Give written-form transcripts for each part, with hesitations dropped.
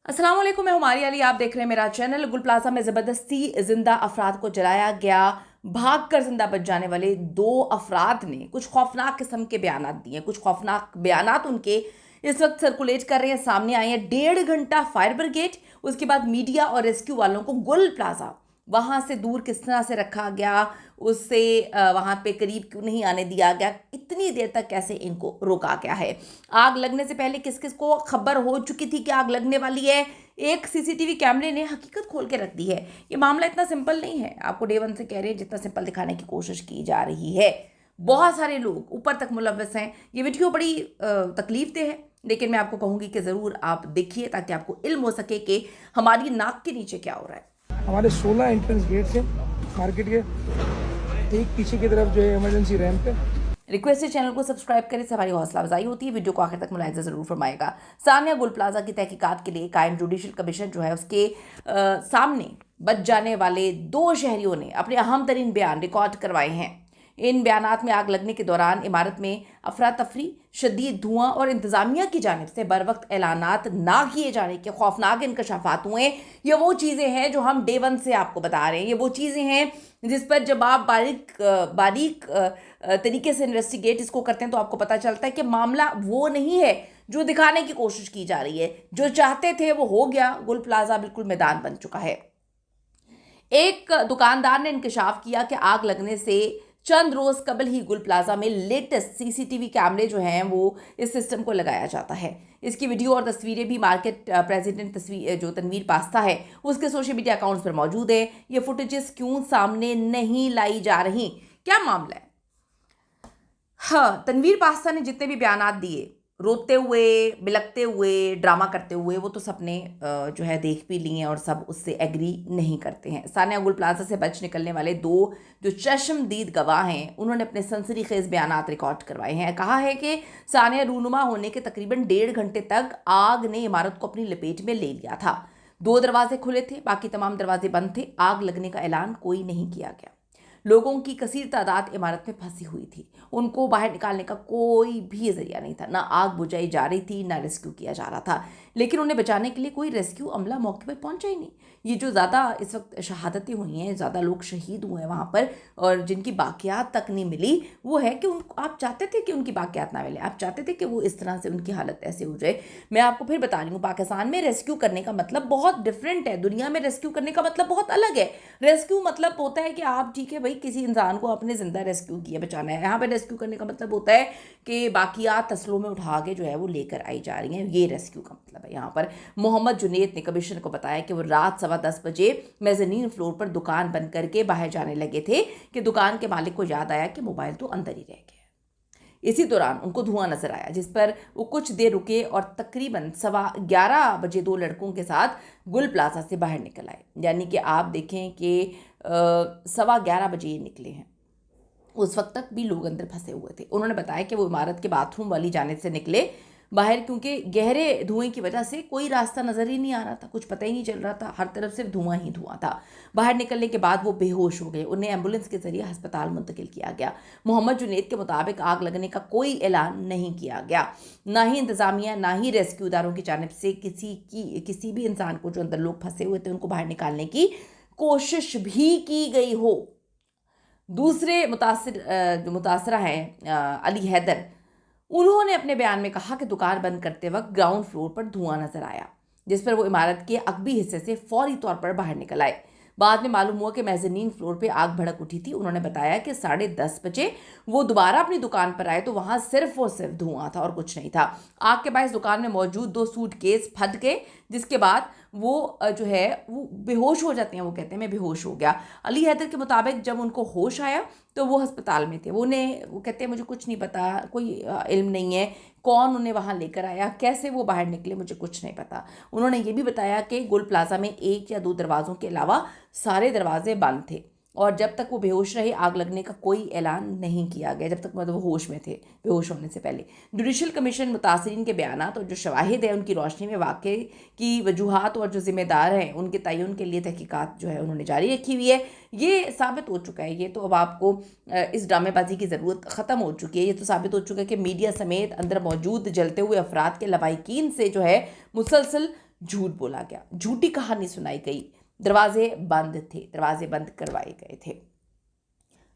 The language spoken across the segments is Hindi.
अस्सलाम वालेकुम, मैं हुमारी अली। आप देख रहे हैं मेरा चैनल। गुल प्लाजा में ज़बरदस्ती जिंदा अफराद को जलाया गया। भागकर जिंदा बच जाने वाले दो अफराद ने कुछ खौफनाक किस्म के बयानात दिए। कुछ खौफनाक बयानात उनके इस वक्त सर्कुलेट कर रहे हैं, सामने आए हैं। 1.5 घंटा फायर ब्रिगेड, उसके बाद मीडिया और रेस्क्यू वालों को गुल प्लाजा वहां से दूर किस तरह से रखा गया, उससे वहां पे करीब क्यों नहीं आने दिया गया, इतनी देर तक कैसे इनको रोका गया है। आग लगने से पहले किस किस को खबर हो चुकी थी कि आग लगने वाली है, एक सीसीटीवी कैमरे ने हकीकत खोल के रख दी है। ये मामला इतना सिंपल नहीं है, आपको डे वन से कह रहे हैं, जितना सिंपल दिखाने की कोशिश की जा रही है। बहुत सारे लोग ऊपर तक मुलव्वस हैं। ये वीडियो बड़ी तकलीफ दे है, लेकिन मैं आपको कहूंगी कि ज़रूर आप देखिए ताकि आपको इल्म हो सके कि हमारी नाक के नीचे क्या हो रहा है। हमारे 16 एंट्रेंस गेट से मार्केट के एक पीछे की तरफ जो है इमरजेंसी रैंप पे। रिक्वेस्ट है चैनल को सब्सक्राइब करें, से हमारी हौसला अफजाई होती है। वीडियो को आखिर तक मुलाहिजा जरूर फरमाएगा। सानिया गुल प्लाजा की तहकीकात के लिए कायम जुडिशल कमीशन जो है उसके सामने बच जाने वाले दो शहरियों ने अपने अहम तरीन बयान रिकॉर्ड करवाए हैं। इन बयानात में आग लगने के दौरान इमारत में अफरा तफरी, शदीद धुआं और इंतजामिया की जानिब से बर वक्त ऐलानात ना किए जाने के खौफनाक इंकशाफात हुए। ये वो चीज़ें हैं जो हम डे वन से आपको बता रहे हैं। ये वो चीज़ें हैं जिस पर जब आप बारीक बारीक तरीके से इन्वेस्टिगेट इसको करते हैं तो आपको पता चलता है कि मामला वो नहीं है जो दिखाने की कोशिश की जा रही है। जो चाहते थे वो हो गया। गुल प्लाजा बिल्कुल मैदान बन चुका है। एक दुकानदार ने इंकशाफ किया कि आग लगने से चंद रोज कबल ही गुल प्लाजा में लेटेस्ट सीसीटीवी कैमरे जो हैं वो इस सिस्टम को लगाया जाता है। इसकी वीडियो और तस्वीरें भी मार्केट प्रेसिडेंट तस्वीर जो तनवीर पास्ता है उसके सोशल मीडिया अकाउंट्स पर मौजूद है। ये फुटेजेस क्यों सामने नहीं लाई जा रही, क्या मामला है? हाँ, तनवीर पास्ता ने जितने भी बयानात दिए, रोते हुए, बिलखते हुए, ड्रामा करते हुए, वो तो सबने जो है देख भी लिए हैं और सब उससे एग्री नहीं करते हैं। सानिया गुल प्लाजा से बच निकलने वाले दो जो चश्मदीद गवाह हैं उन्होंने अपने सनसनीखेज बयानात रिकॉर्ड करवाए हैं। कहा है कि सानिया रूनुमा होने के तकरीबन 1.5 घंटे तक आग ने इमारत को अपनी लपेट में ले लिया था। 2 दरवाजे खुले थे, बाकी तमाम दरवाजे बंद थे। आग लगने का ऐलान कोई नहीं किया गया। लोगों की कसीर तादाद इमारत में फंसी हुई थी। उनको बाहर निकालने का कोई भी जरिया नहीं था। ना आग बुझाई जा रही थी, ना रेस्क्यू किया जा रहा था। लेकिन उन्हें बचाने के लिए कोई रेस्क्यू अमला मौके पर पहुंचा ही नहीं। ये जो ज़्यादा इस वक्त शहादतें हुई हैं, ज़्यादा लोग शहीद हुए हैं वहाँ पर और जिनकी बाकियात तक नहीं मिली, वो है कि उनको आप चाहते थे कि उनकी बाकियात ना मिले, आप चाहते थे कि वो इस तरह से उनकी हालत ऐसे हो जाए। मैं आपको फिर बता रही हूँ, पाकिस्तान में रेस्क्यू करने का मतलब बहुत डिफरेंट है, दुनिया में रेस्क्यू करने का मतलब बहुत अलग है। रेस्क्यू मतलब होता है कि आप ठीक है भाई किसी इंसान को आपने जिंदा रेस्क्यू किया, बचाना है। यहाँ पे रेस्क्यू करने का मतलब होता है कि बाकियात तसलों में उठा के जो है वो लेकर आई जा रही हैं। ये रेस्क्यू का मतलब है। यहाँ पर मोहम्मद जुनेद ने कमिश्नर को बताया कि वो रात 10:15 बजे मेज़नीन फ्लोर पर दुकान बंद करके बाहर जाने लगे थे कि दुकान के मालिक को याद आया कि मोबाइल तो अंदर ही रह गया। इसी दौरान उनको धुआं नजर आया, जिस पर वो कुछ देर रुके और तकरीबन 11:15 बजे दो लड़कों के साथ गुल प्लाजा से बाहर निकल आए। यानी कि आप देखें कि 11:15 बजे ये निकले हैं। उस वक्त तक भी लोग अंदर फंसे हुए थे। उन्होंने बताया कि वो इमारत के बाथरूम वाली जानिब से निकले बाहर, क्योंकि गहरे धुएं की वजह से कोई रास्ता नज़र ही नहीं आ रहा था, कुछ पता ही नहीं चल रहा था, हर तरफ सिर्फ धुआं ही धुआं था। बाहर निकलने के बाद वो बेहोश हो गए। उन्हें एम्बुलेंस के जरिए अस्पताल मुंतकिल किया गया। मोहम्मद जुनेद के मुताबिक आग लगने का कोई ऐलान नहीं किया गया, ना ही इंतजामिया ना ही रेस्क्यूदारों की जानिब से किसी भी इंसान को, जो अंदर लोग फंसे हुए थे, उनको बाहर निकालने की कोशिश भी की गई हो। दूसरे जो मुतासरा हैं अली हैदर, उन्होंने अपने बयान में कहा कि दुकान बंद करते वक्त ग्राउंड फ्लोर पर धुआं नजर आया, जिस पर वो इमारत के अकबी हिस्से से फौरी तौर पर बाहर निकल आए। बाद में मालूम हुआ कि मेज़नीन फ्लोर पे आग भड़क उठी थी। उन्होंने बताया कि 10:30 बजे वो दोबारा अपनी दुकान पर आए तो वहां सिर्फ और सिर्फ धुआं था और कुछ नहीं था। आग के बायस दुकान में मौजूद 2 सूटकेस फट गए, जिसके बाद वो जो है वो बेहोश हो जाते हैं। वो कहते हैं मैं बेहोश हो गया। अली हैदर के मुताबिक जब उनको होश आया तो वो अस्पताल में थे। वो कहते हैं मुझे कुछ नहीं पता, कोई इल्म नहीं है कौन उन्हें वहाँ लेकर आया, कैसे वो बाहर निकले, मुझे कुछ नहीं पता। उन्होंने ये भी बताया कि गुल प्लाजा में 1 या 2 दरवाज़ों के अलावा सारे दरवाजे बंद थे और जब तक वो बेहोश रहे आग लगने का कोई ऐलान नहीं किया गया, जब तक मतलब वो होश में थे, बेहोश होने से पहले। जुडिशल कमीशन मुतासरीन के बयानात और जो शवाहिद है उनकी रोशनी में वाक़े की वजूहात और जो जिम्मेदार हैं उनके तयन के लिए तहकीकात जो है उन्होंने जारी रखी हुई है। ये साबित हो चुका है, ये तो अब आपको इस ड्रामेबाजी की ज़रूरत ख़त्म हो चुकी है। ये तो साबित हो चुका है कि मीडिया समेत अंदर मौजूद जलते हुए अफराद के लवाहिकीन से जो है मुसलसल झूठ बोला गया, झूठी कहानी सुनाई गई, दरवाजे बंद थे, दरवाजे बंद करवाए गए थे,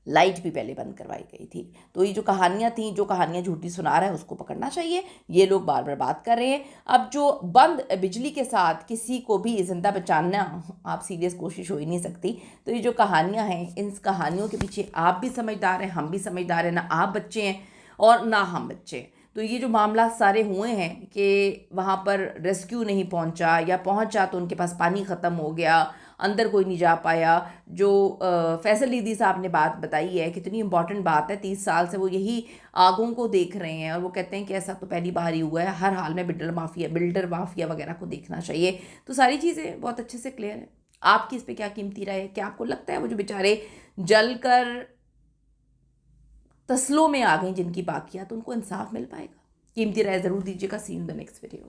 लाइट भी पहले बंद करवाई गई थी। तो ये जो कहानियाँ थी, जो कहानियाँ झूठी सुना रहा है उसको पकड़ना चाहिए। ये लोग बार बार बात कर रहे हैं। अब जो बंद बिजली के साथ किसी को भी जिंदा बचाना आप सीरियस कोशिश हो ही नहीं सकती। तो ये जो कहानियाँ हैं, इन कहानियों के पीछे आप भी समझदार हैं, हम भी समझदार हैं, ना आप बच्चे हैं और ना हम बच्चे हैं। तो ये जो मामला सारे हुए हैं कि वहाँ पर रेस्क्यू नहीं पहुँचा या पहुँचा तो उनके पास पानी ख़त्म हो गया, अंदर कोई नहीं जा पाया। जो फैसल दीदी साहब ने बात बताई है, कितनी इंपॉर्टेंट बात है। 30 साल से वो यही आगों को देख रहे हैं और वो कहते हैं कि ऐसा तो पहली बार ही हुआ है, हर हाल में बिल्डर माफिया वगैरह को देखना चाहिए। तो सारी चीज़ें बहुत अच्छे से क्लियर है। आपकी इस पर क्या कीमती राय है? क्या आपको लगता है वो जो बेचारे जल कर तस्लों में आ गई जिनकी बाकियात, उनको इंसाफ मिल पाएगा? कीमती राय ज़रूर दीजिएगा। सी इन द नेक्स्ट वीडियो।